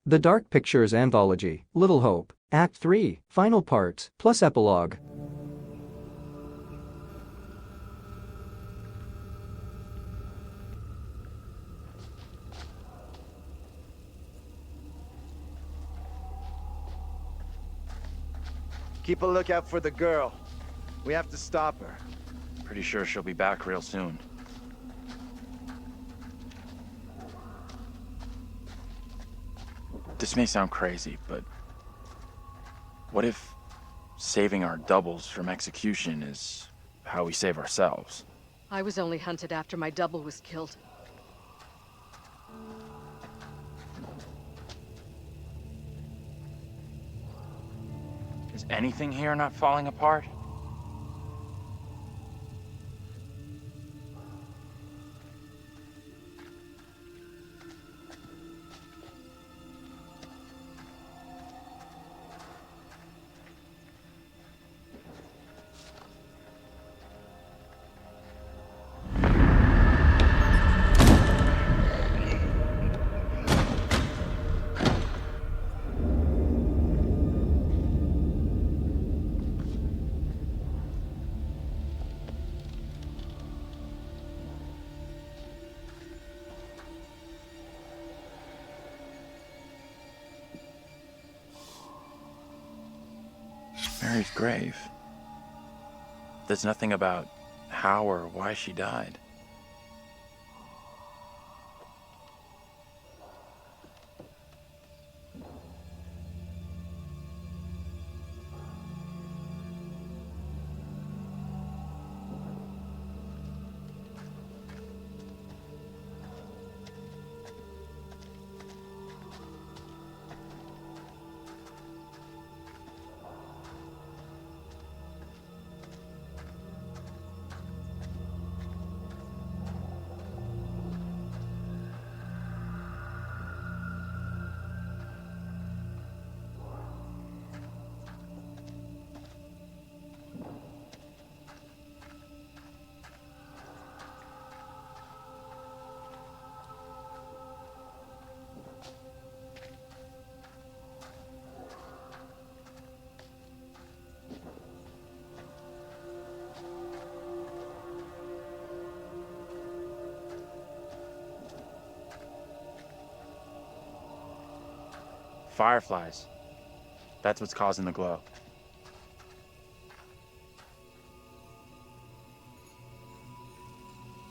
The Dark Pictures Anthology, Little Hope, Act 3, Final Parts, plus Epilogue. Keep a lookout for the girl. We have to stop her. Pretty sure she'll be back real soon. This may sound crazy, but what if saving our doubles from execution is how we save ourselves? I was only hunted after my double was killed. Is anything here not falling apart? Mary's grave. There's nothing about how or why she died. Fireflies. That's what's causing the glow.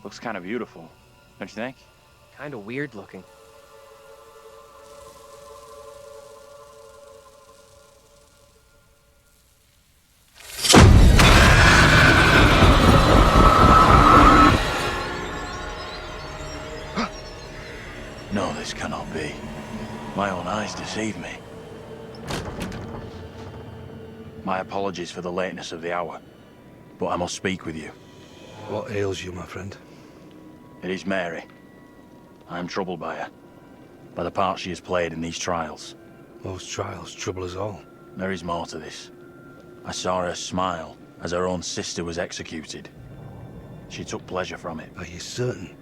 Looks kind of beautiful, don't you think? Kinda weird looking. No, this cannot be. My own eyes deceive me. My apologies for the lateness of the hour, but I must speak with you. What ails you, my friend? It is Mary. I am troubled by her, by the part she has played in these trials. Most trials trouble us all. There is more to this. I saw her smile as her own sister was executed. She took pleasure from it. Are you certain?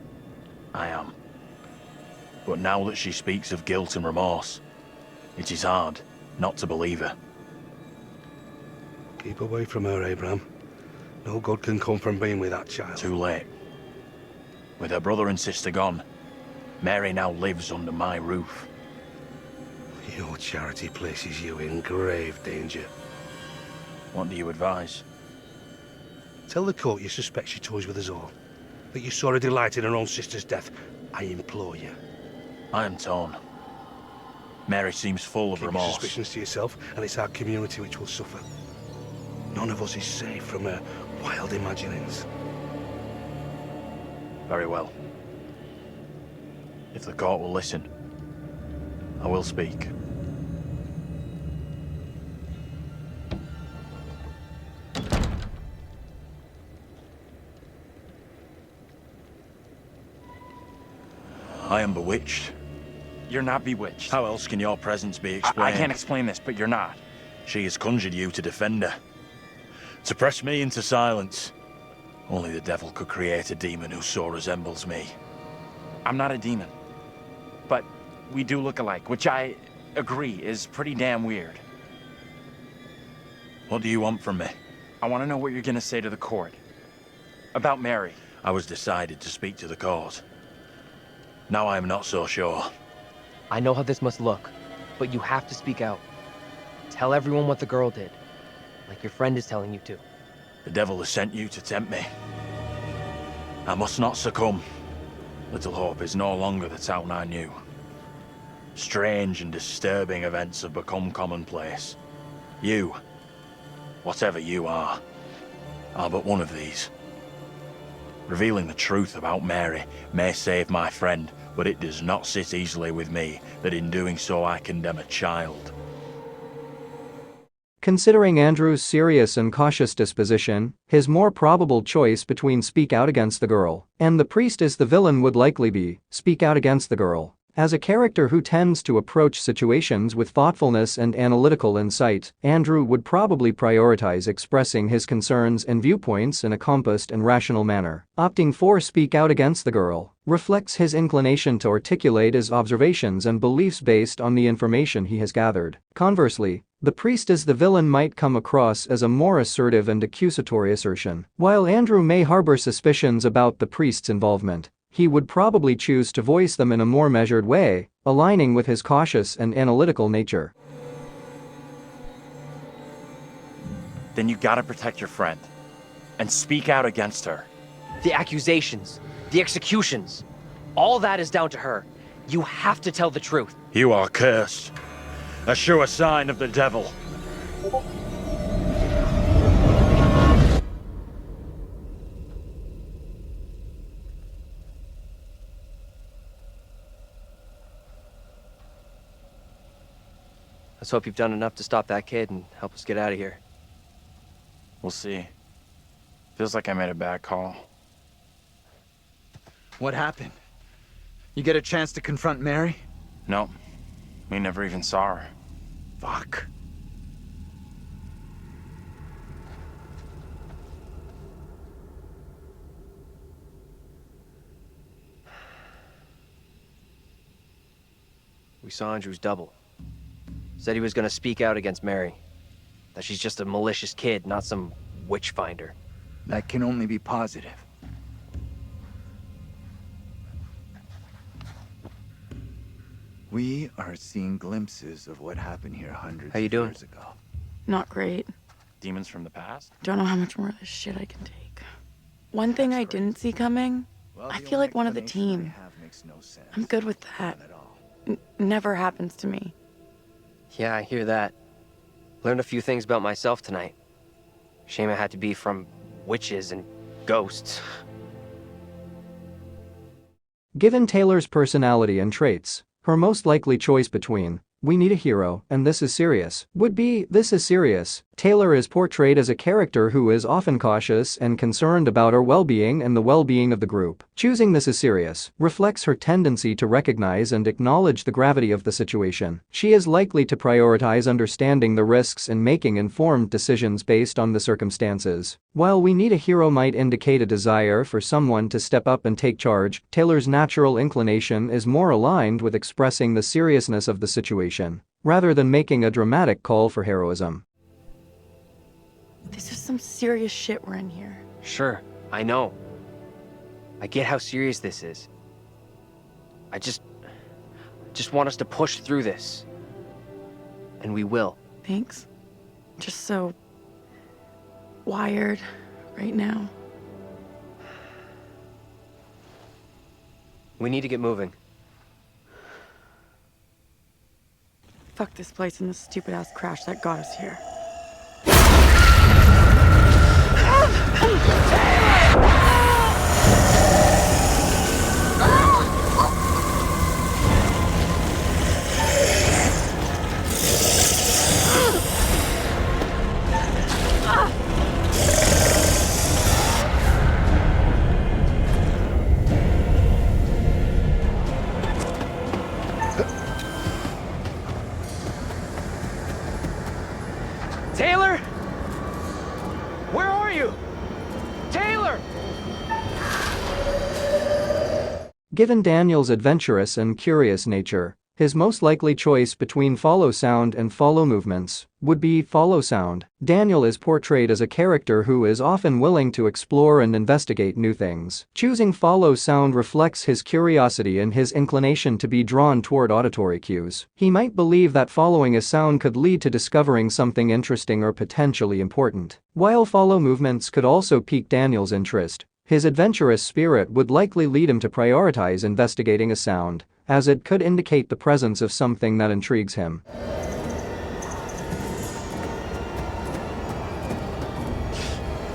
I am. But now that she speaks of guilt and remorse, it is hard not to believe her. Keep away from her, Abraham. No good can come from being with that child. Too late. With her brother and sister gone, Mary now lives under my roof. Your charity places you in grave danger. What do you advise? Tell the court you suspect she toys with us all. That you saw her delight in her own sister's death. I implore you. I am torn. Mary seems full of Keep your remorse. suspicions to yourself, and it's our community which will suffer. None of us is safe from her wild imaginings. Very well. If the court will listen, I will speak. I am bewitched. You're not bewitched. How else can your presence be explained? I can't explain this, but you're not. She has conjured you to defend her. To press me into silence. Only the devil could create a demon who so resembles me. I'm not a demon. But we do look alike, which I agree is pretty damn weird. What do you want from me? I want to know what you're gonna say to the court. About Mary. I was decided to speak to the court. Now I am not so sure. I know how this must look, but you have to speak out. Tell everyone what the girl did, like your friend is telling you to. The devil has sent you to tempt me. I must not succumb. Little Hope is no longer the town I knew. Strange and disturbing events have become commonplace. You, whatever you are but one of these. Revealing the truth about Mary may save my friend, but it does not sit easily with me that in doing so I condemn a child. Considering Andrew's serious and cautious disposition, his more probable choice between speak out against the girl and the priest as the villain would likely be speak out against the girl. As a character who tends to approach situations with thoughtfulness and analytical insight, Andrew would probably prioritize expressing his concerns and viewpoints in a composed and rational manner. Opting for speak out against the girl reflects his inclination to articulate his observations and beliefs based on the information he has gathered. Conversely, the priest as the villain might come across as a more assertive and accusatory assertion. While Andrew may harbor suspicions about the priest's involvement, he would probably choose to voice them in a more measured way, aligning with his cautious and analytical nature. Then you gotta protect your friend. And speak out against her. The accusations, the executions, all that is down to her. You have to tell the truth. You are cursed. A sure sign of the devil. Let's hope you've done enough to stop that kid and help us get out of here. We'll see. Feels like I made a bad call. What happened? You get a chance to confront Mary? Nope. We never even saw her. Fuck. We saw Andrew's double. Said he was gonna speak out against Mary. That she's just a malicious kid, not some witch finder. That can only be positive. We are seeing glimpses of what happened here hundreds How you of doing? years ago. Not great. Demons from the past? Don't know how much more of this shit I can take. One thing I didn't see coming, Well, I the feel only like one of the explanation team. they have makes no sense. I'm good with that. Not at all. Never happens to me. Yeah, I hear that. Learned a few things about myself tonight. Shame it had to be from witches and ghosts. Given Taylor's personality and traits, her most likely choice between "we need a hero" and "this is serious" would be "this is serious." Taylor is portrayed as a character who is often cautious and concerned about her well-being and the well-being of the group. Choosing "this is serious" reflects her tendency to recognize and acknowledge the gravity of the situation. She is likely to prioritize understanding the risks and making informed decisions based on the circumstances. While "we need a hero" might indicate a desire for someone to step up and take charge, Taylor's natural inclination is more aligned with expressing the seriousness of the situation, rather than making a dramatic call for heroism. This is some serious shit we're in here. Sure, I know. I get how serious this is. I just want us to push through this. And we will. Thanks. Just so wired right now. We need to get moving. Fuck this place and the stupid ass crash that got us here. Taylor? Where are you? Taylor! Given Daniel's adventurous and curious nature, His most likely choice between follow sound and follow movements would be follow sound. Daniel is portrayed as a character who is often willing to explore and investigate new things. Choosing follow sound reflects his curiosity and his inclination to be drawn toward auditory cues. He might believe that following a sound could lead to discovering something interesting or potentially important. While follow movements could also pique Daniel's interest, his adventurous spirit would likely lead him to prioritize investigating a sound, as it could indicate the presence of something that intrigues him.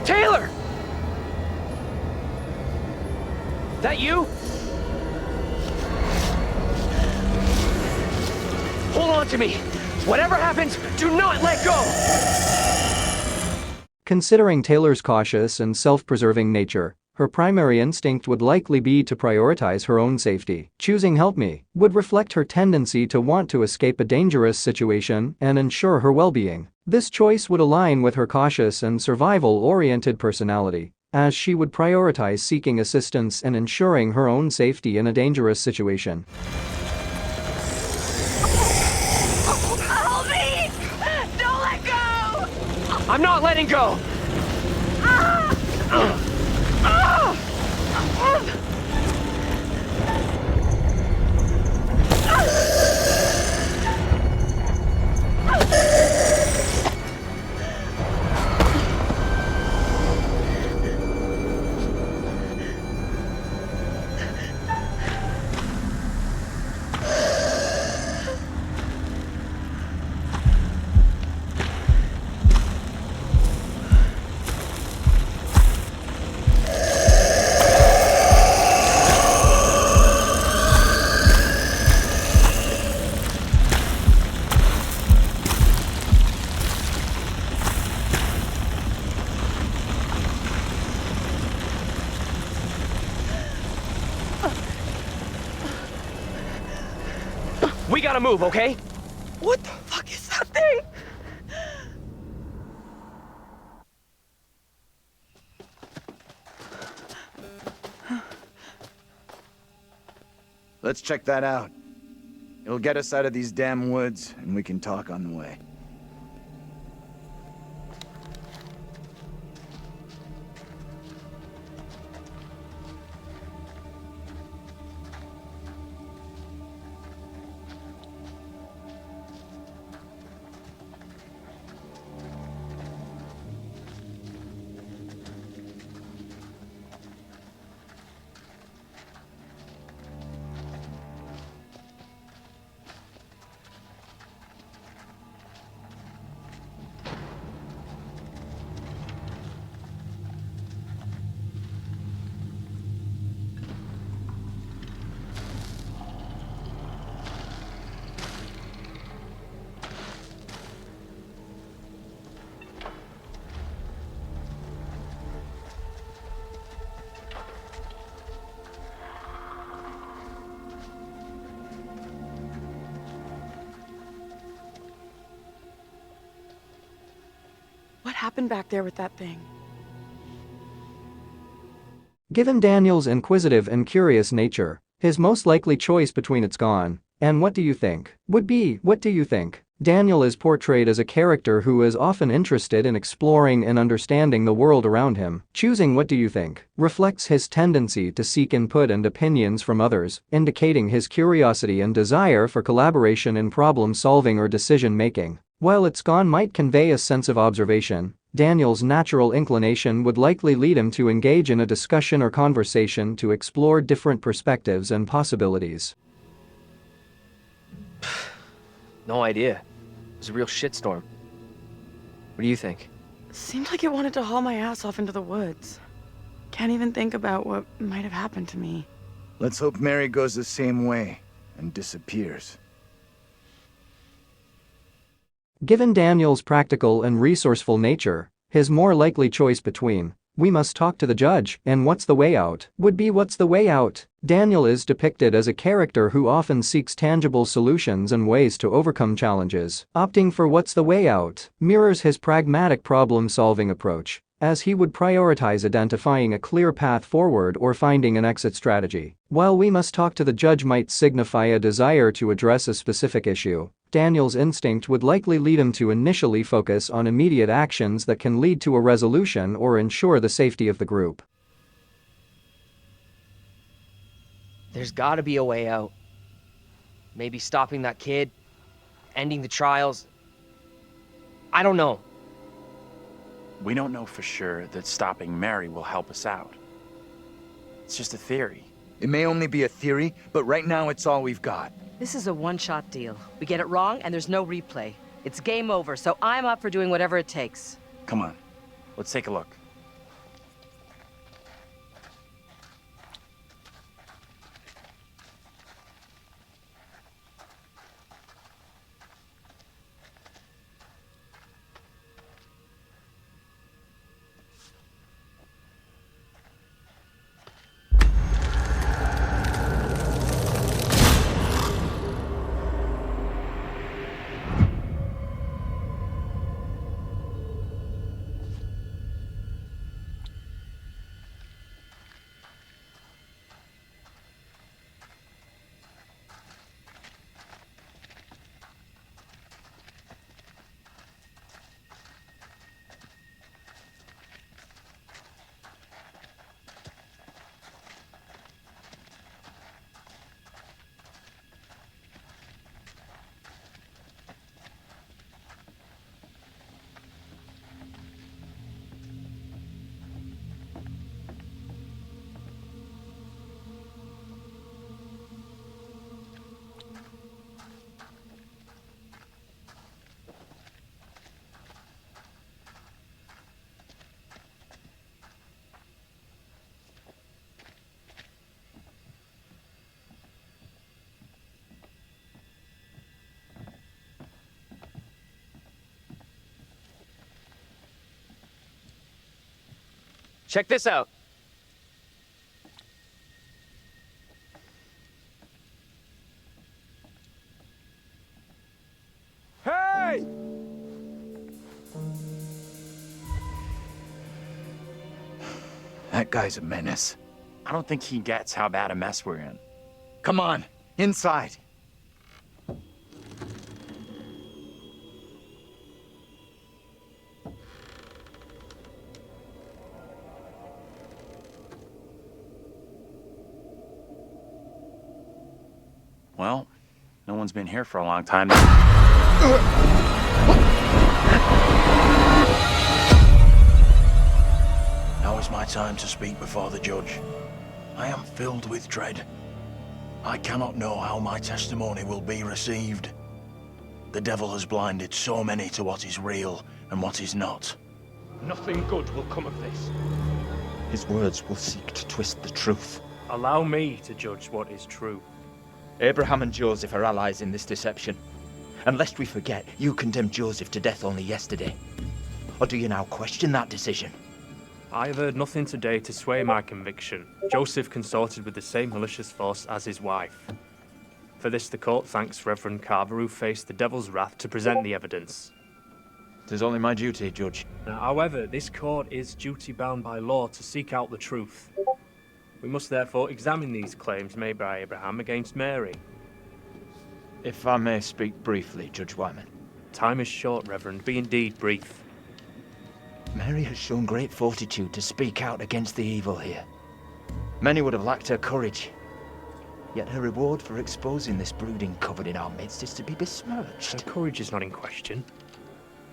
Taylor! That you? Hold on to me. Whatever happens, do not let go! Considering Taylor's cautious and self-preserving nature, her primary instinct would likely be to prioritize her own safety. Choosing "help me" would reflect her tendency to want to escape a dangerous situation and ensure her well-being. This choice would align with her cautious and survival-oriented personality, as she would prioritize seeking assistance and ensuring her own safety in a dangerous situation. Help me! Don't let go! I'm not letting go! We gotta move, okay? What the fuck is that thing? Let's check that out. It'll get us out of these damn woods, and we can talk on the way. What happened back there with that thing? Given Daniel's inquisitive and curious nature, his most likely choice between "it's gone" and "what do you think" would be "what do you think." Daniel is portrayed as a character who is often interested in exploring and understanding the world around him. Choosing "what do you think" reflects his tendency to seek input and opinions from others, indicating his curiosity and desire for collaboration in problem-solving or decision-making. While "it's gone" might convey a sense of observation, Daniel's natural inclination would likely lead him to engage in a discussion or conversation to explore different perspectives and possibilities. No idea. It was a real shitstorm. What do you think? Seemed like it wanted to haul my ass off into the woods. Can't even think about what might have happened to me. Let's hope Mary goes the same way and disappears. Given Daniel's practical and resourceful nature, his more likely choice between "we must talk to the judge" and "what's the way out" would be "what's the way out." Daniel is depicted as a character who often seeks tangible solutions and ways to overcome challenges. Opting for "what's the way out" mirrors his pragmatic problem-solving approach, as he would prioritize identifying a clear path forward or finding an exit strategy. While we must talk to the judge might signify a desire to address a specific issue, Daniel's instinct would likely lead him to initially focus on immediate actions that can lead to a resolution or ensure the safety of the group. There's gotta be a way out. Maybe stopping that kid, ending the trials. I don't know. We don't know for sure that stopping Mary will help us out. It's just a theory. It may only be a theory, but right now it's all we've got. This is a one-shot deal. We get it wrong, and there's no replay. It's game over, so I'm up for doing whatever it takes. Come on, let's take a look. Check this out. Hey! That guy's a menace. I don't think he gets how bad a mess we're in. Come on, inside. Well, no one's been here for a long time. Now is my time to speak before the judge. I am filled with dread. I cannot know how my testimony will be received. The devil has blinded so many to what is real and what is not. Nothing good will come of this. His words will seek to twist the truth. Allow me to judge what is true. Abraham and Joseph are allies in this deception. And lest we forget, you condemned Joseph to death only yesterday. Or do you now question that decision? I have heard nothing today to sway my conviction. Joseph consorted with the same malicious force as his wife. For this the court thanks Reverend Carver, who faced the devil's wrath to present the evidence. It is only my duty, Judge. Now, however, this court is duty-bound by law to seek out the truth. We must therefore examine these claims made by Abraham against Mary. If I may speak briefly, Judge Wyman. Time is short, Reverend. Be indeed brief. Mary has shown great fortitude to speak out against the evil here. Many would have lacked her courage. Yet her reward for exposing this brooding coven in our midst is to be besmirched. Her courage is not in question.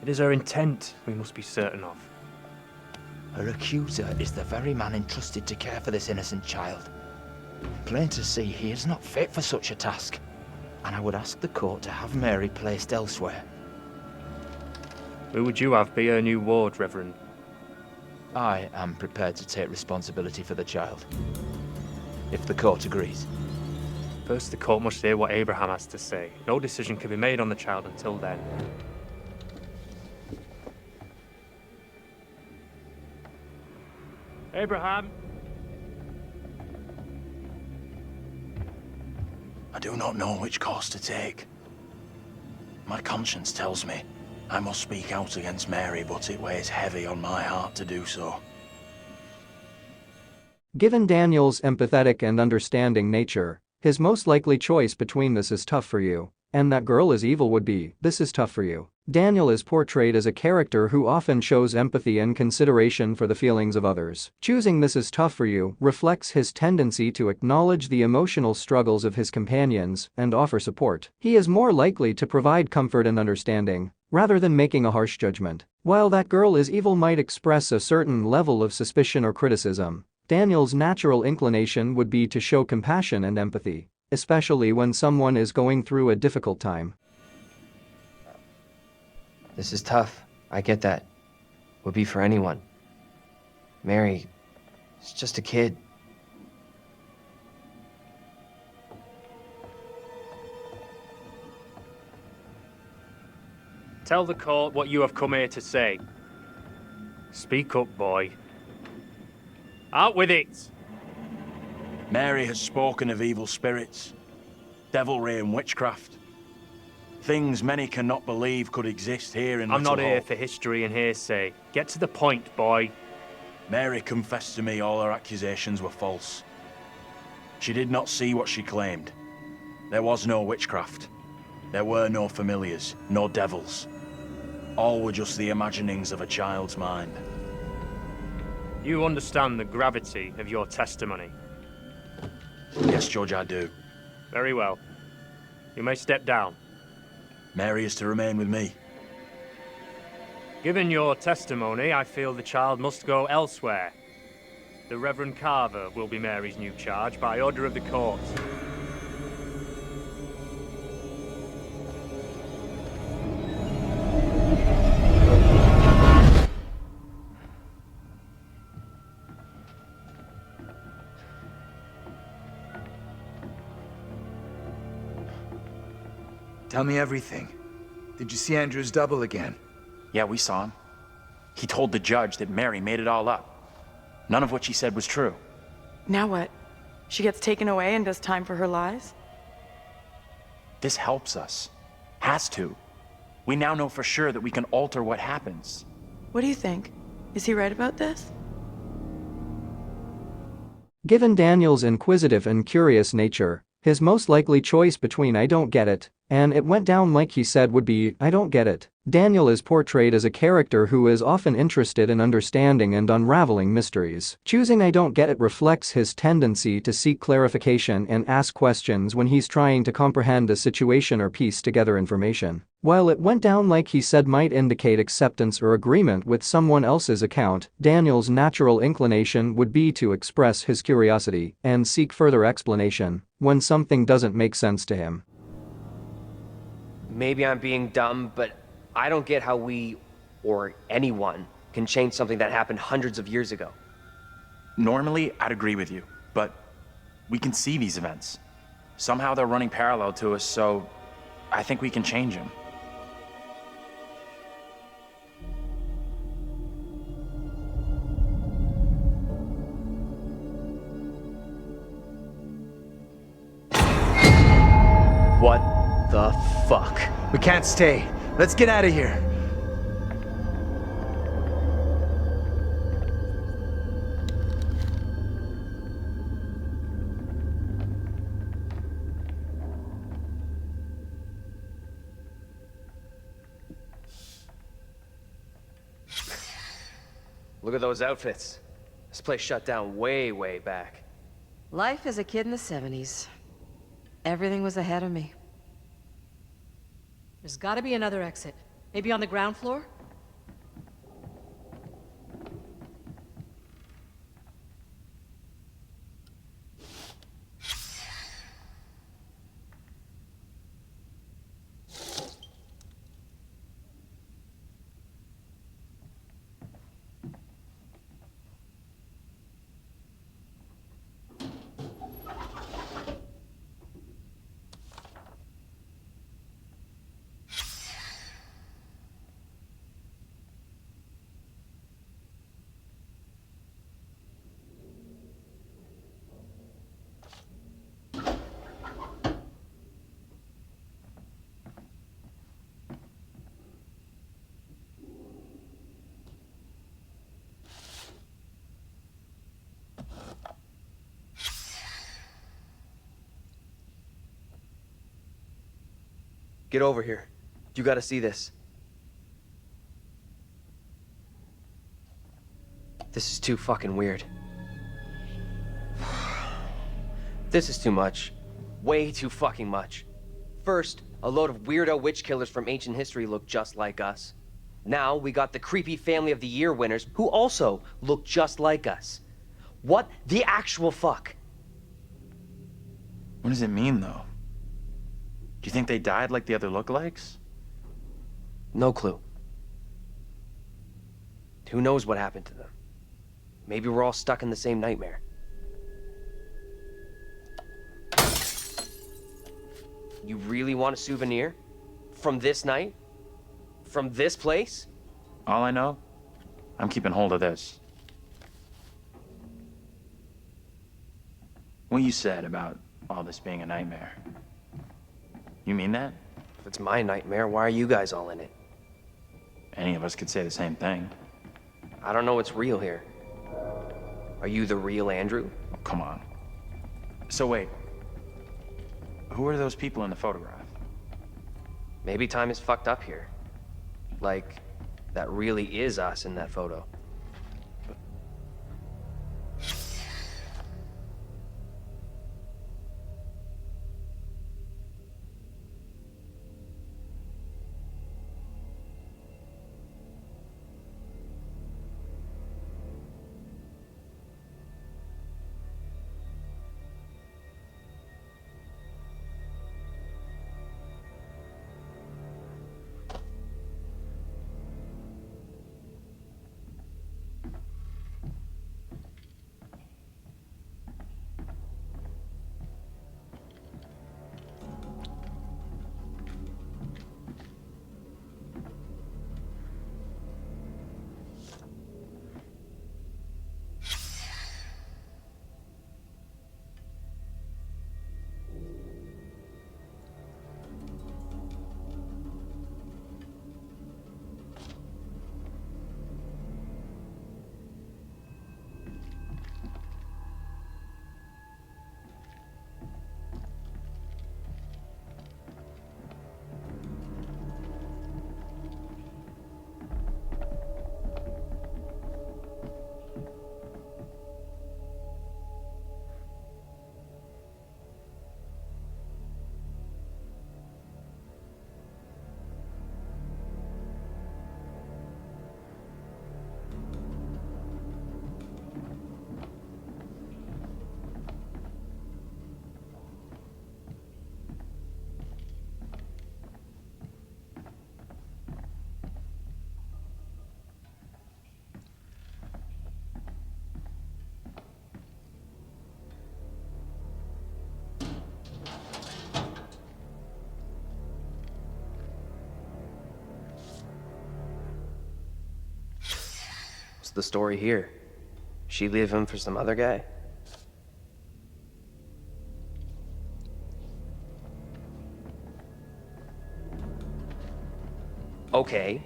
It is her intent we must be certain of. Her accuser is the very man entrusted to care for this innocent child. Plain to see, he is not fit for such a task. And I would ask the court to have Mary placed elsewhere. Who would you have be her new ward, Reverend? I am prepared to take responsibility for the child. If the court agrees. First, the court must hear what Abraham has to say. No decision can be made on the child until then. Abraham! I do not know which course to take. My conscience tells me I must speak out against Mary, but it weighs heavy on my heart to do so. Given Daniel's empathetic and understanding nature, his most likely choice between this is tough for you and that girl is evil would be this is tough for you. Daniel is portrayed as a character who often shows empathy and consideration for the feelings of others. Choosing this is tough for you reflects his tendency to acknowledge the emotional struggles of his companions and offer support. He is more likely to provide comfort and understanding rather than making a harsh judgment. While that girl is evil might express a certain level of suspicion or criticism, Daniel's natural inclination would be to show compassion and empathy, especially when someone is going through a difficult time. This is tough. I get that. Would be for anyone. Mary is just a kid. Tell the court what you have come here to say. Speak up, boy. Out with it! Mary has spoken of evil spirits, devilry and witchcraft. Things many cannot believe could exist here in I'm not Little here Hope. for history and hearsay. Get to the point, boy. Mary confessed to me all her accusations were false. She did not see what she claimed. There was no witchcraft. There were no familiars, no devils. All were just the imaginings of a child's mind. You understand the gravity of your testimony. Yes, Judge, I do. Very well. You may step down. Mary is to remain with me. Given your testimony, I feel the child must go elsewhere. The Reverend Carver will be Mary's new charge by order of the court. Tell me everything. Did you see Andrew's double again? Yeah, we saw him. He told the judge that Mary made it all up. None of what she said was true. Now what? She gets taken away and does time for her lies? This helps us. Has to. We now know for sure that we can alter what happens. What do you think? Is he right about this? Given Daniel's inquisitive and curious nature, his most likely choice between I don't get it and it went down like he said would be I don't get it. Daniel is portrayed as a character who is often interested in understanding and unraveling mysteries. Choosing I don't get it reflects his tendency to seek clarification and ask questions when he's trying to comprehend a situation or piece together information. While it went down like he said might indicate acceptance or agreement with someone else's account, Daniel's natural inclination would be to express his curiosity and seek further explanation when something doesn't make sense to him. Maybe I'm being dumb, but I don't get how we, or anyone, can change something that happened hundreds of years ago. Normally, I'd agree with you, but we can see these events. Somehow they're running parallel to us, so I think we can change them. What the fuck? We can't stay. Let's get out of here. Look at those outfits. This place shut down way, way back. Life as a kid in the 70s. Everything was ahead of me. There's gotta be another exit. Maybe on the ground floor? Get over here. You gotta see this. This is too fucking weird. This is too much. Way too fucking much. First, a load of weirdo witch killers from ancient history look just like us. Now, we got the creepy Family of the Year winners who also look just like us. What the actual fuck? What does it mean, though? Do you think they died like the other lookalikes? No clue. Who knows what happened to them? Maybe we're all stuck in the same nightmare. You really want a souvenir? From this night? From this place? All I know, I'm keeping hold of this. What you said about all this being a nightmare. You mean that? If it's my nightmare, why are you guys all in it? Any of us could say the same thing. I don't know what's real here. Are you the real Andrew? Oh, come on. So wait. Who are those people in the photograph? Maybe time is fucked up here. Like, that really is us in that photo. What's the story here? She leave him for some other guy? Okay,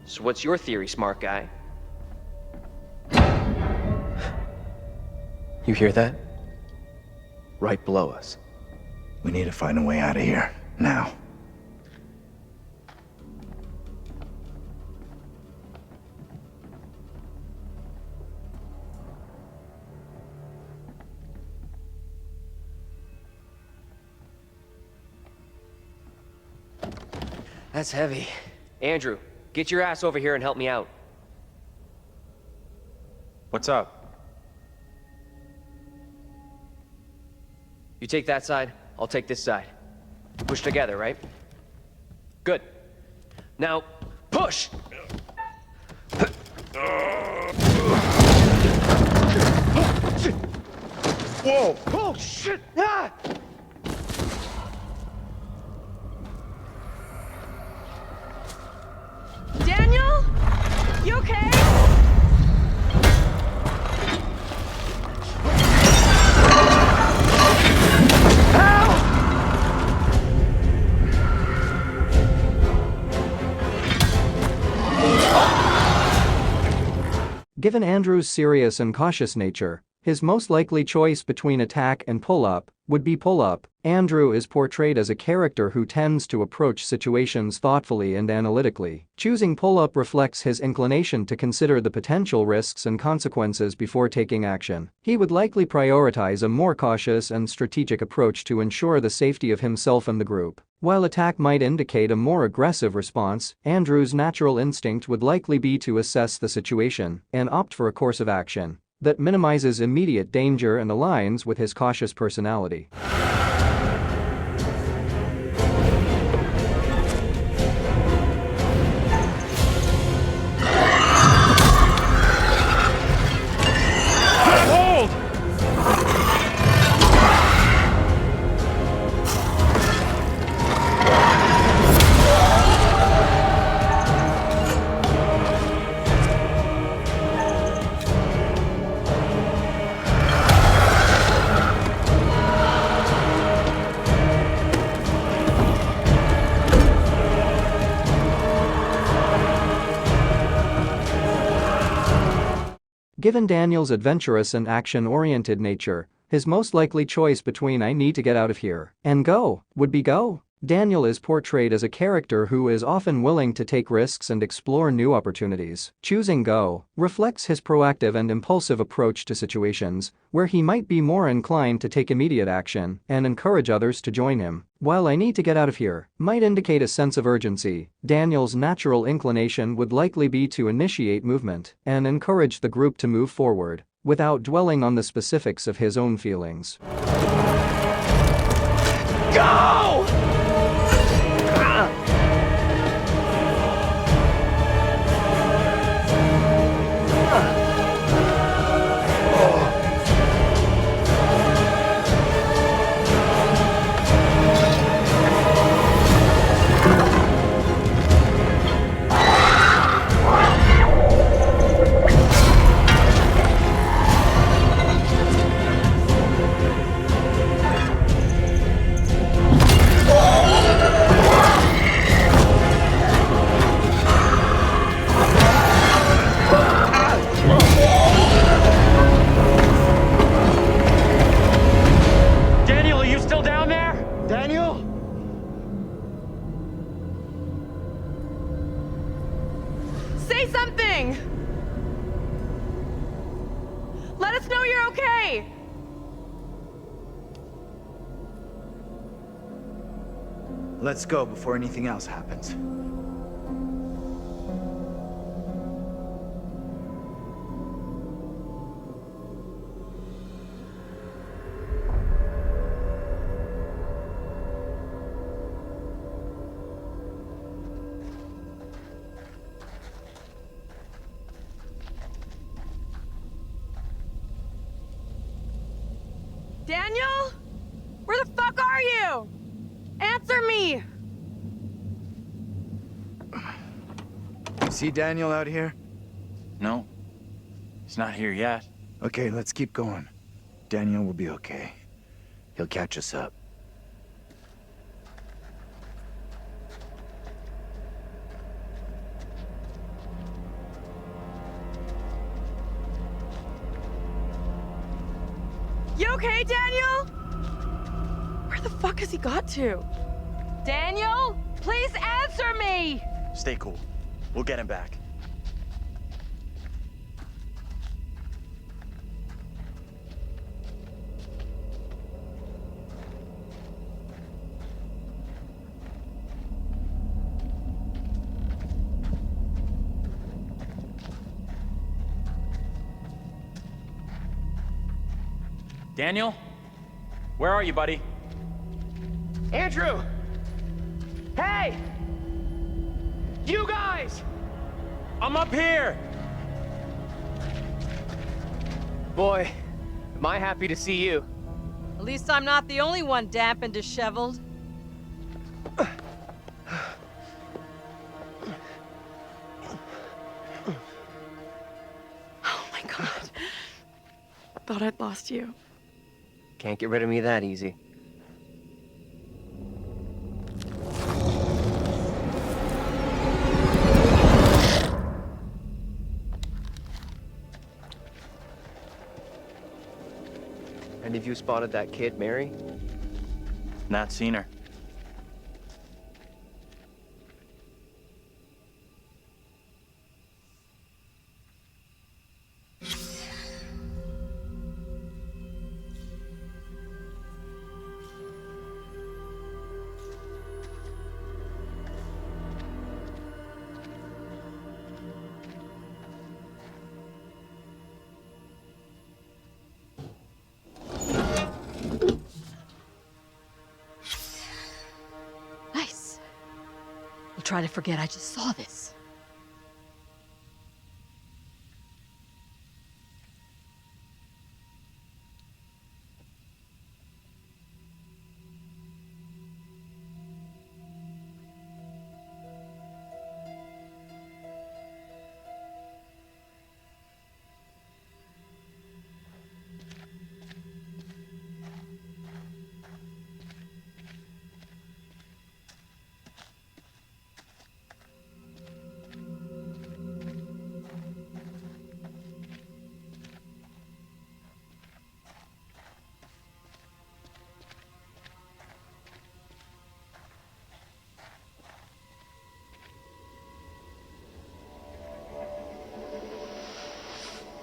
so what's your theory, smart guy? You hear that? Right below us. We need to find a way out of here, now. That's heavy. Andrew, get your ass over here and help me out. What's up? You take that side, I'll take this side. Push together, right? Good. Now, push! Whoa! Oh, shit! Ah! Daniel? You okay? Given Andrew's serious and cautious nature, his most likely choice between attack and pull-up would be pull-up. Andrew is portrayed as a character who tends to approach situations thoughtfully and analytically. Choosing pull-up reflects his inclination to consider the potential risks and consequences before taking action. He would likely prioritize a more cautious and strategic approach to ensure the safety of himself and the group. While attack might indicate a more aggressive response, Andrew's natural instinct would likely be to assess the situation and opt for a course of action that minimizes immediate danger and aligns with his cautious personality. Given Daniel's adventurous and action-oriented nature, his most likely choice between "I need to get out of here" and "go" would be go. Daniel is portrayed as a character who is often willing to take risks and explore new opportunities. Choosing go reflects his proactive and impulsive approach to situations where he might be more inclined to take immediate action and encourage others to join him. While "I need to get out of here" might indicate a sense of urgency, Daniel's natural inclination would likely be to initiate movement and encourage the group to move forward without dwelling on the specifics of his own feelings. Go! Say something! Let us know you're okay! Let's go before anything else happens. Daniel? Where the fuck are you? Answer me! See Daniel out here? No. He's not here yet. Okay, let's keep going. Daniel will be okay. He'll catch us up. You okay, Daniel? Where the fuck has he got to? Daniel? Please answer me! Stay cool. We'll get him back. Daniel? Where are you, buddy? Andrew! Hey! You guys! I'm up here! Boy, am I happy to see you. At least I'm not the only one damp and disheveled. Oh my god. Thought I'd lost you. Can't get rid of me that easy. Any of you spotted that kid, Mary? Not seen her. Nice. I'll try to forget I just saw this.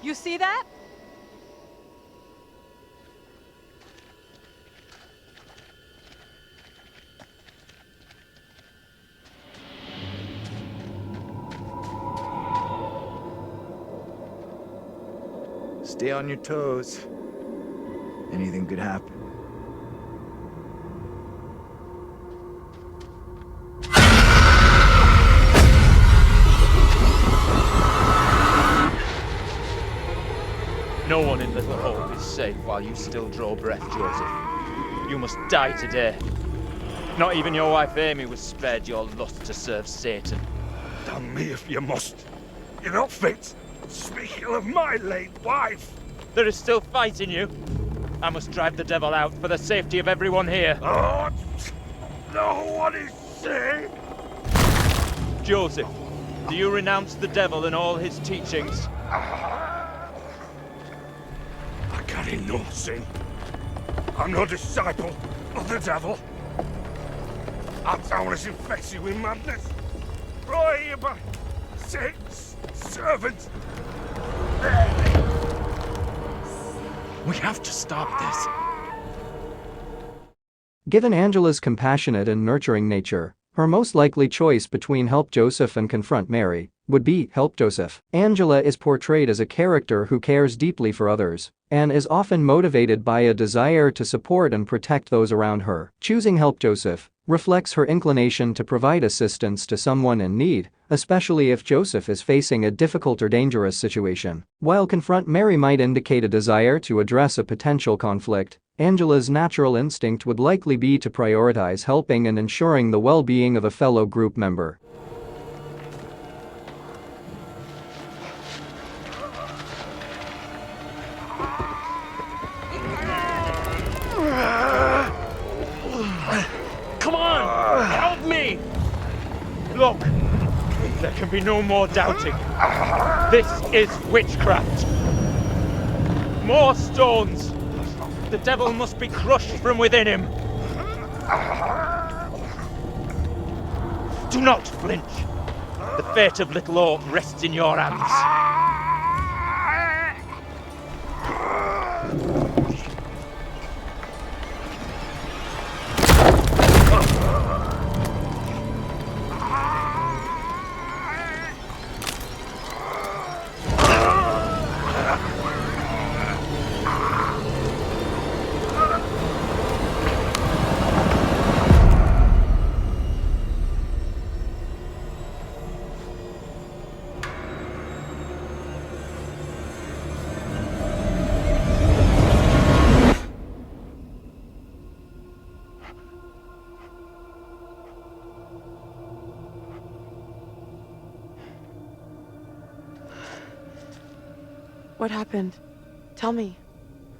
You see that? Stay on your toes. Anything could happen. No one in Little Hope is safe while you still draw breath, Joseph. You must die today. Not even your wife Amy was spared your lust to serve Satan. Damn me if you must. You're not fit. Speaking of my late wife. There is still fight in you. I must drive the devil out for the safety of everyone here. Oh, no one is safe. Joseph, do you renounce the devil and all his teachings? I carry no sin. I'm no disciple of the devil. Our town is infected with madness. Brought here by Satan's servants. We have to stop this. Given Angela's compassionate and nurturing nature, her most likely choice between help Joseph and confront Mary would be help Joseph. Angela is portrayed as a character who cares deeply for others and is often motivated by a desire to support and protect those around her. Choosing help Joseph reflects her inclination to provide assistance to someone in need, especially if Joseph is facing a difficult or dangerous situation. While confront Mary might indicate a desire to address a potential conflict, Angela's natural instinct would likely be to prioritize helping and ensuring the well-being of a fellow group member. Come on! Help me! Look, there can be no more doubting. This is witchcraft. More stones! The devil must be crushed from within him. Do not flinch. The fate of Little Hope rests in your hands. What happened? Tell me.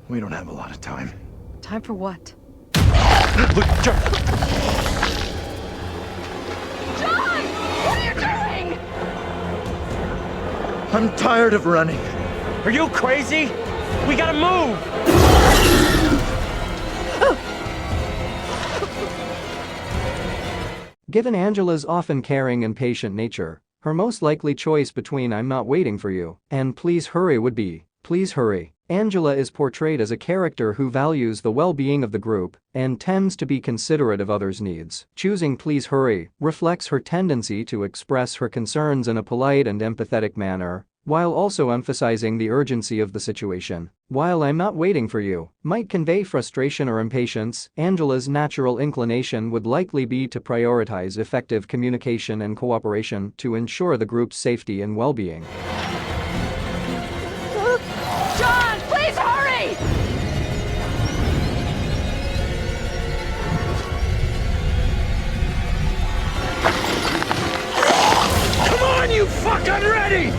We don't have a lot of time. Time for what? John! What are you doing? I'm tired of running. Are you crazy? We gotta move! Given Angela's often caring and patient nature, her most likely choice between "I'm not waiting for you" and "please hurry" would be "please hurry." Angela is portrayed as a character who values the well-being of the group and tends to be considerate of others' needs. Choosing "please hurry" reflects her tendency to express her concerns in a polite and empathetic manner, while also emphasizing the urgency of the situation. While "I'm not waiting for you" might convey frustration or impatience, Angela's natural inclination would likely be to prioritize effective communication and cooperation to ensure the group's safety and well-being. John, please hurry! Come on, you fucking ready!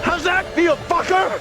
How's that feel, fucker?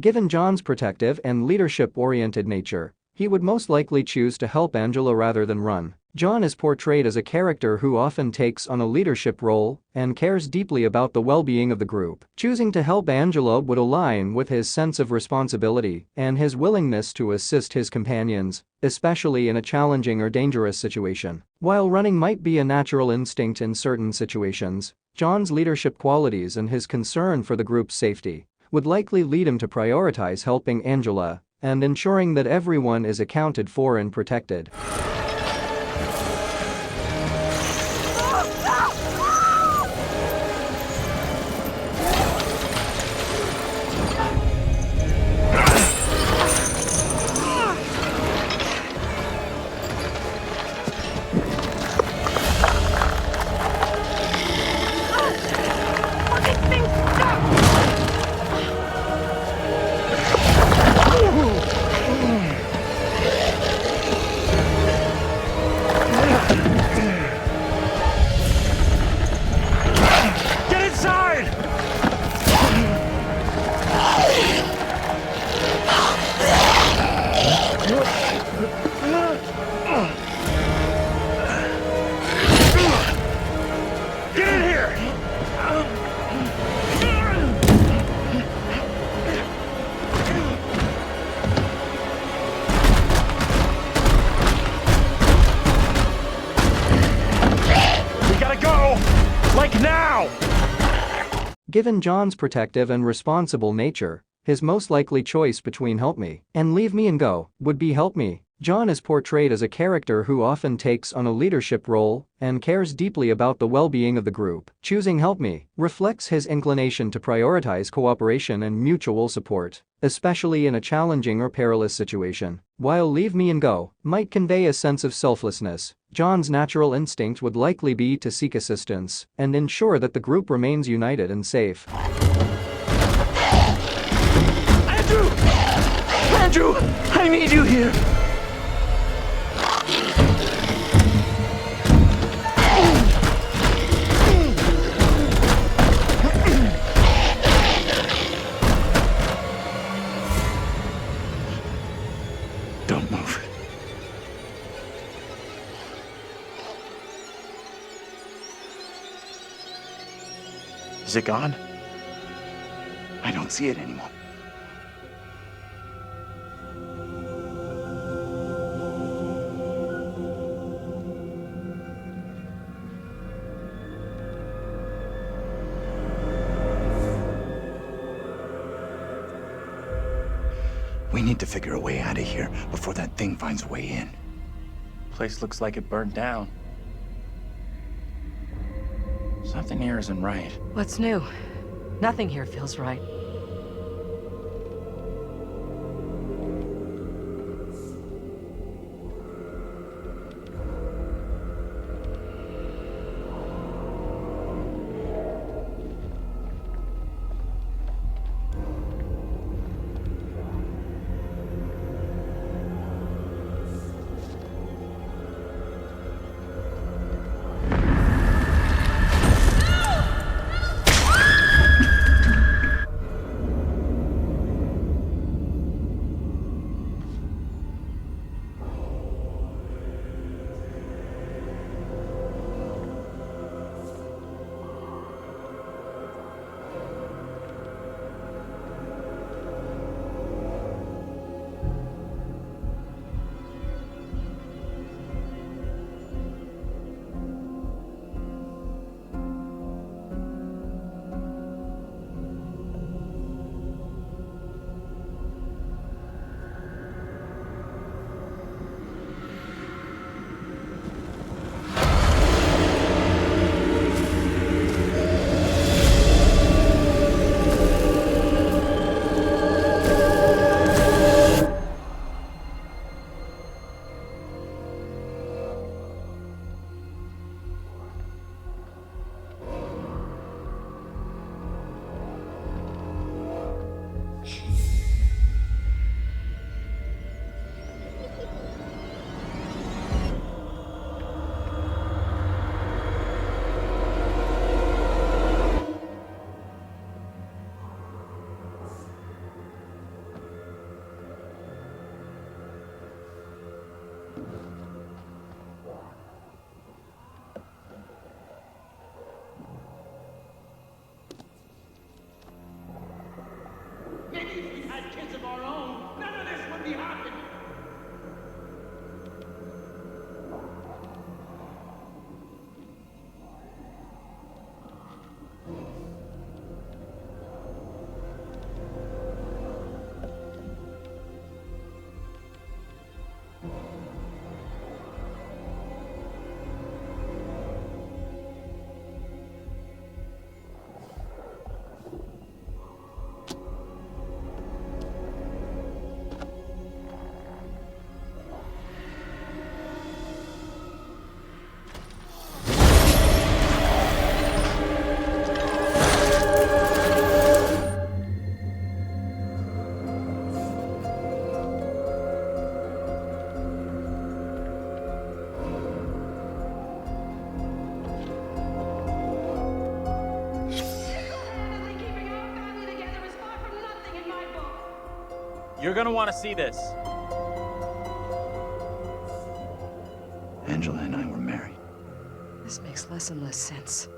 Given John's protective and leadership-oriented nature, he would most likely choose to help Angela rather than run. John is portrayed as a character who often takes on a leadership role and cares deeply about the well-being of the group. Choosing to help Angela would align with his sense of responsibility and his willingness to assist his companions, especially in a challenging or dangerous situation. While running might be a natural instinct in certain situations, John's leadership qualities and his concern for the group's safety would likely lead him to prioritize helping Angela and ensuring that everyone is accounted for and protected. Given John's protective and responsible nature, his most likely choice between "help me" and "leave me and go" would be "help me." John is portrayed as a character who often takes on a leadership role and cares deeply about the well-being of the group. Choosing "help me" reflects his inclination to prioritize cooperation and mutual support, especially in a challenging or perilous situation. While "leave me and go" might convey a sense of selflessness, John's natural instinct would likely be to seek assistance and ensure that the group remains united and safe. Andrew! Andrew! I need you here! Don't move. Is it gone? I don't see it anymore. need to figure a way out of here before that thing finds a way in. Place looks like it burnt down. Something here isn't right. What's new? Nothing here feels right. You're gonna want to see this. Angela and I were married. This makes less and less sense.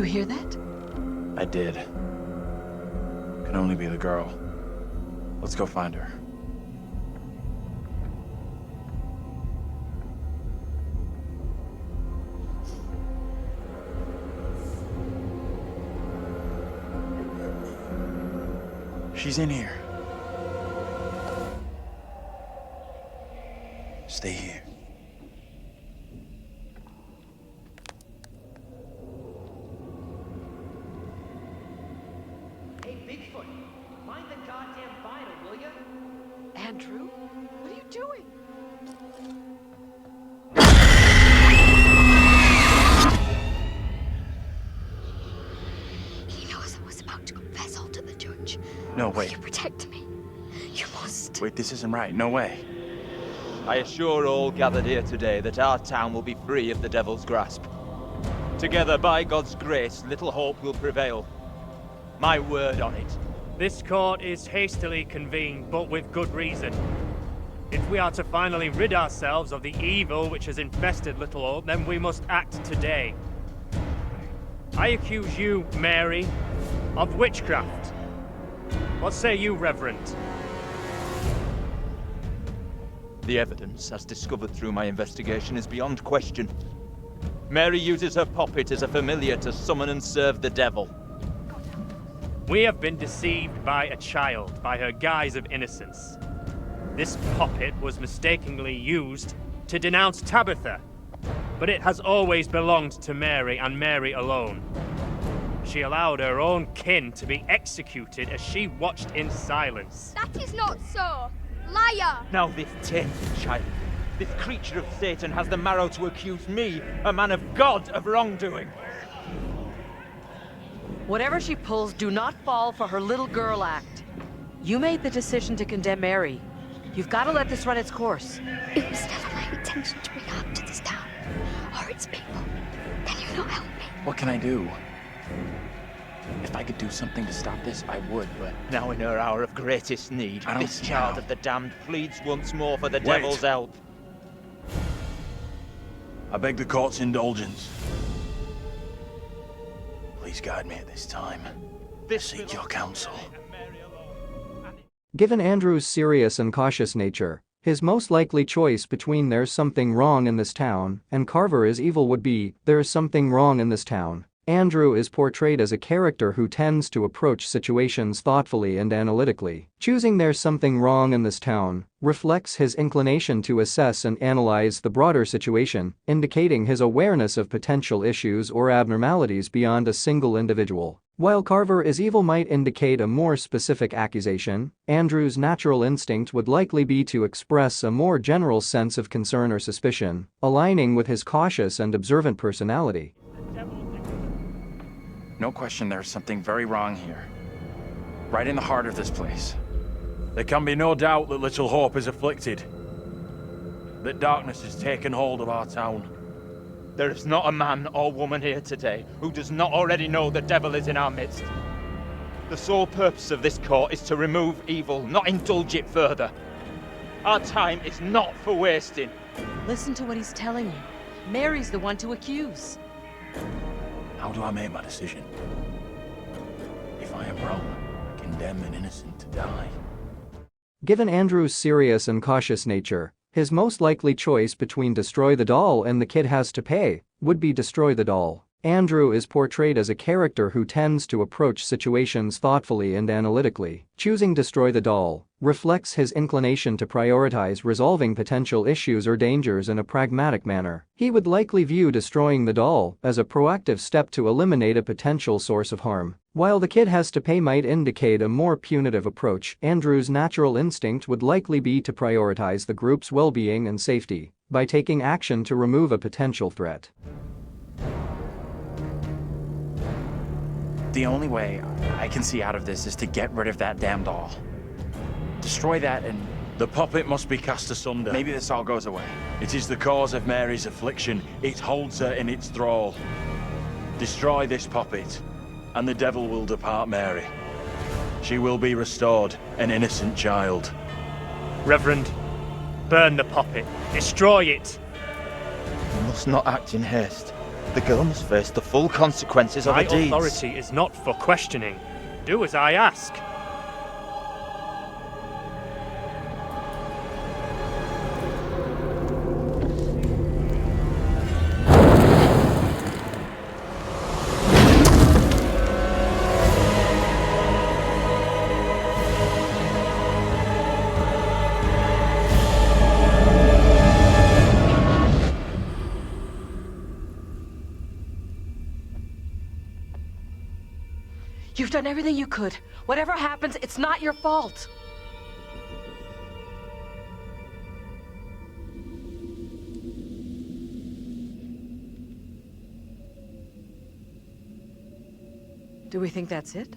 You hear that? I did. Can only be the girl. Let's go find her. She's in here. Stay here. Hey, Bigfoot, mind the goddamn vinyl, will ya? Andrew? What are you doing? He knows I was about to confess all to the judge. No, Will wait. you protect me? You must. Wait, this isn't right. No way. I assure all gathered here today that our town will be free of the devil's grasp. Together, by God's grace, little hope will prevail. My word on it. This court is hastily convened, but with good reason. If we are to finally rid ourselves of the evil which has infested Little Hope, then we must act today. I accuse you, Mary, of witchcraft. What say you, Reverend? The evidence, as discovered through my investigation, is beyond question. Mary uses her puppet as a familiar to summon and serve the devil. We have been deceived by a child, by her guise of innocence. This puppet was mistakenly used to denounce Tabitha, but it has always belonged to Mary and Mary alone. She allowed her own kin to be executed as she watched in silence. That is not so! Liar! Now this tainted child, this creature of Satan, has the marrow to accuse me, a man of God, of wrongdoing. Whatever she pulls, do not fall for her little girl act. You made the decision to condemn Mary. You've got to let this run its course. It was never my intention to bring harm to this town, or its people. Can you not help me? What can I do? If I could do something to stop this, I would, but... Now in her hour of greatest need, this child of the damned pleads once more for the Wait. devil's help. I beg the court's indulgence. Please guide me at this time. Seek your counsel. Given Andrew's serious and cautious nature, his most likely choice between "there's something wrong in this town" and "Carver is evil" would be "there's something wrong in this town." Andrew is portrayed as a character who tends to approach situations thoughtfully and analytically. Choosing "there's something wrong in this town" reflects his inclination to assess and analyze the broader situation, indicating his awareness of potential issues or abnormalities beyond a single individual. While "Carver is evil" might indicate a more specific accusation, Andrew's natural instinct would likely be to express a more general sense of concern or suspicion, aligning with his cautious and observant personality. No question there's something very wrong here. Right in the heart of this place. There can be no doubt that Little Hope is afflicted. That darkness has taken hold of our town. There is not a man or woman here today who does not already know the devil is in our midst. The sole purpose of this court is to remove evil, not indulge it further. Our time is not for wasting. Listen to what he's telling you. Mary's the one to accuse. How do I make my decision? If I am wrong, condemn an innocent to die. Given Andrew's serious and cautious nature, his most likely choice between destroy the doll and the kid has to pay would be destroy the doll. Andrew is portrayed as a character who tends to approach situations thoughtfully and analytically. Choosing destroy the doll reflects his inclination to prioritize resolving potential issues or dangers in a pragmatic manner. He would likely view destroying the doll as a proactive step to eliminate a potential source of harm. While the kid has to pay might indicate a more punitive approach, Andrew's natural instinct would likely be to prioritize the group's well-being and safety by taking action to remove a potential threat. The only way I can see out of this is to get rid of that damn doll. Destroy that and... The puppet must be cast asunder. Maybe this all goes away. It is the cause of Mary's affliction. It holds her in its thrall. Destroy this puppet, and the devil will depart Mary. She will be restored, an innocent child. Reverend, burn the puppet. Destroy it. You must not act in haste. The girl must face the full consequences of My her deeds. authority is not for questioning. Do as I ask. You've done everything you could. Whatever happens, it's not your fault. Do we think that's it?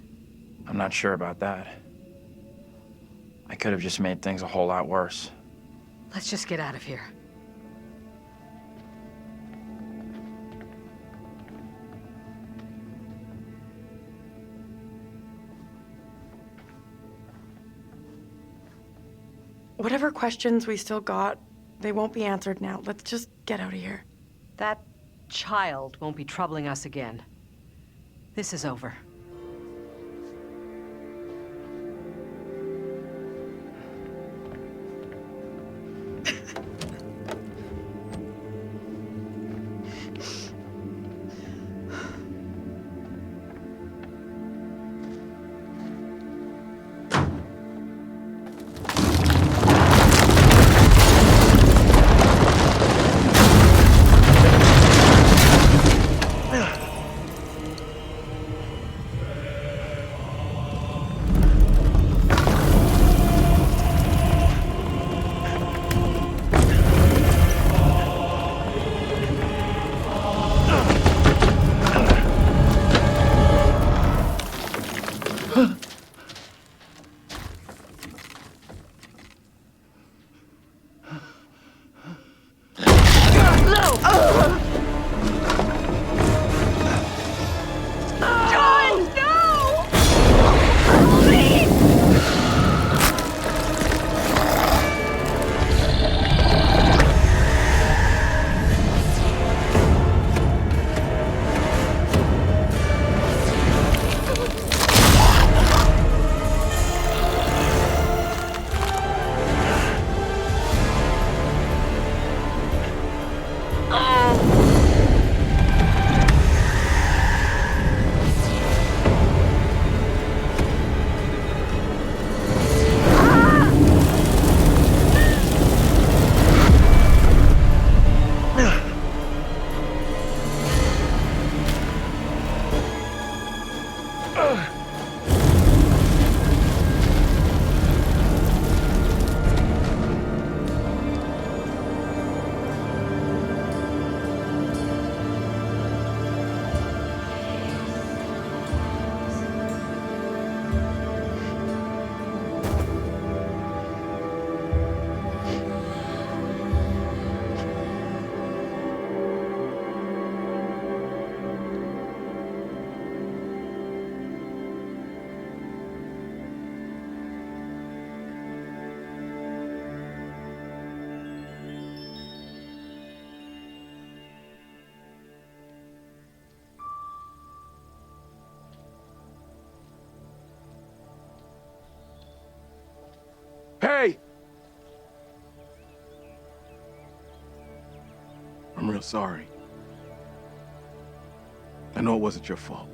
I'm not sure about that. I could have just made things a whole lot worse. Let's just get out of here. Whatever questions we still got, they won't be answered now. Let's just get out of here. That child won't be troubling us again. This is over. Hey! I'm real sorry. I know it wasn't your fault.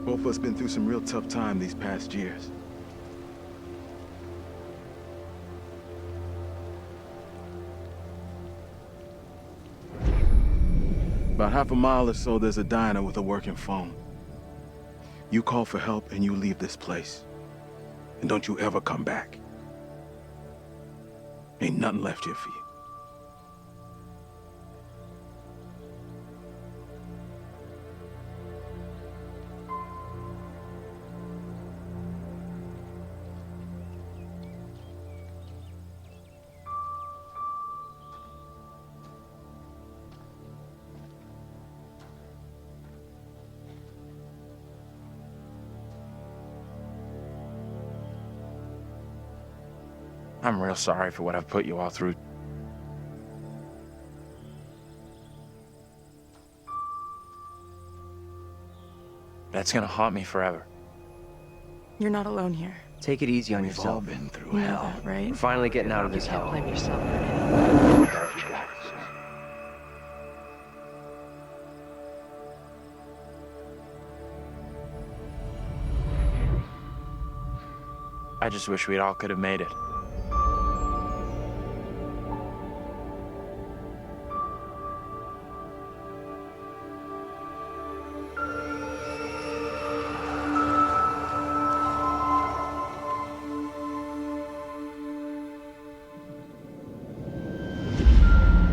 Both of us been through some real tough time these past years. About half a mile or so, there's a diner with a working phone. You call for help and you leave this place. And don't you ever come back. Ain't nothing left here for you. I'm real sorry for what I've put you all through. That's gonna haunt me forever. You're not alone here. Take it easy on We've all yourself. been through You know hell. that, right? We're finally getting out of this You can't hell. blame yourself for anything. I just wish we all could have made it.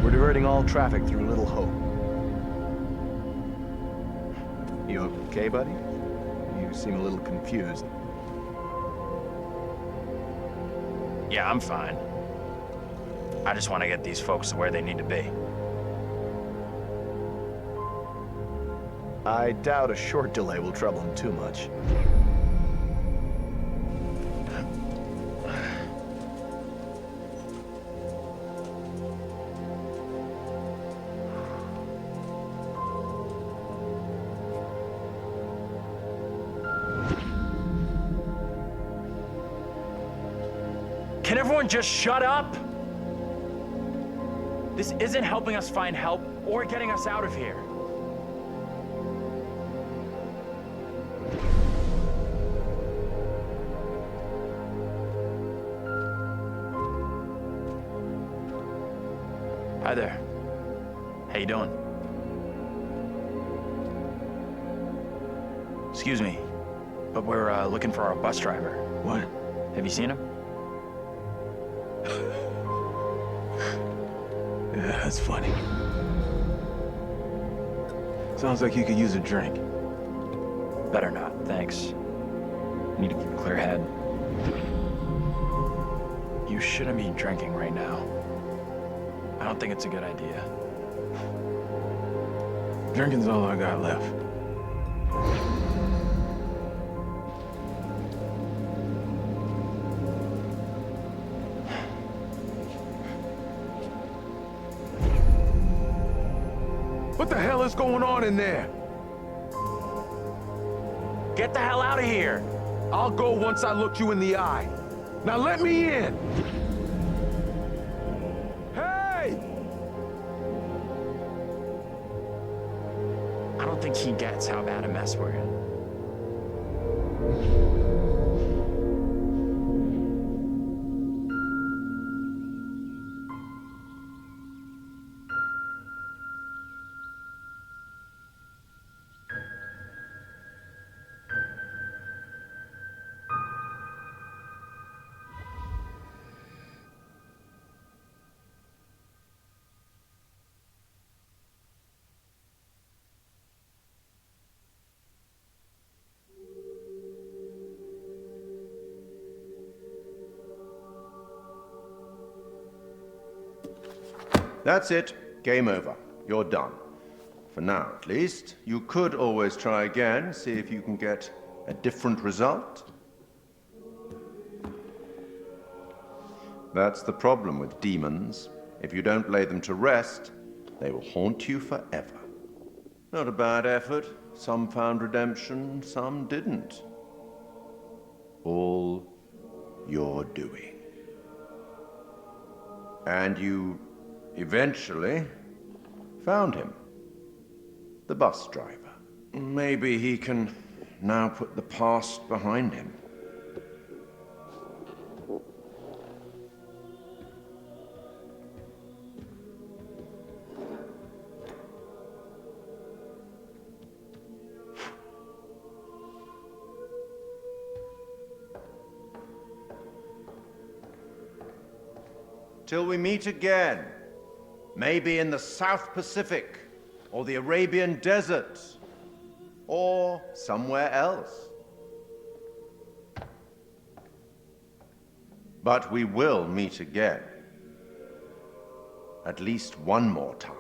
We're diverting all traffic through Little Hope. You okay, buddy? You seem a little confused. Yeah, I'm fine. I just want to get these folks to where they need to be. I doubt a short delay will trouble him too much. Can everyone just shut up? This isn't helping us find help or getting us out of here. Hi there. How you doing? Excuse me, but we're looking for our bus driver. What? Have you seen him? Yeah, that's funny. Sounds like you could use a drink. Better not, thanks. Need to keep a clear head. You shouldn't be drinking right now. I don't think it's a good idea. Drinking's all I got left. What the hell is going on in there? Get the hell out of here! I'll go once I look you in the eye. Now let me in! Hey! I don't think he gets how bad a mess we're in. That's it. Game over. You're done. For now, at least. You could always try again, see if you can get a different result. That's the problem with demons. If you don't lay them to rest, they will haunt you forever. Not a bad effort. Some found redemption, some didn't. All your doing. And you eventually found him. The bus driver. Maybe he can now put the past behind him. Till we meet again. Maybe in the South Pacific, or the Arabian Desert, or somewhere else. But we will meet again. At least one more time.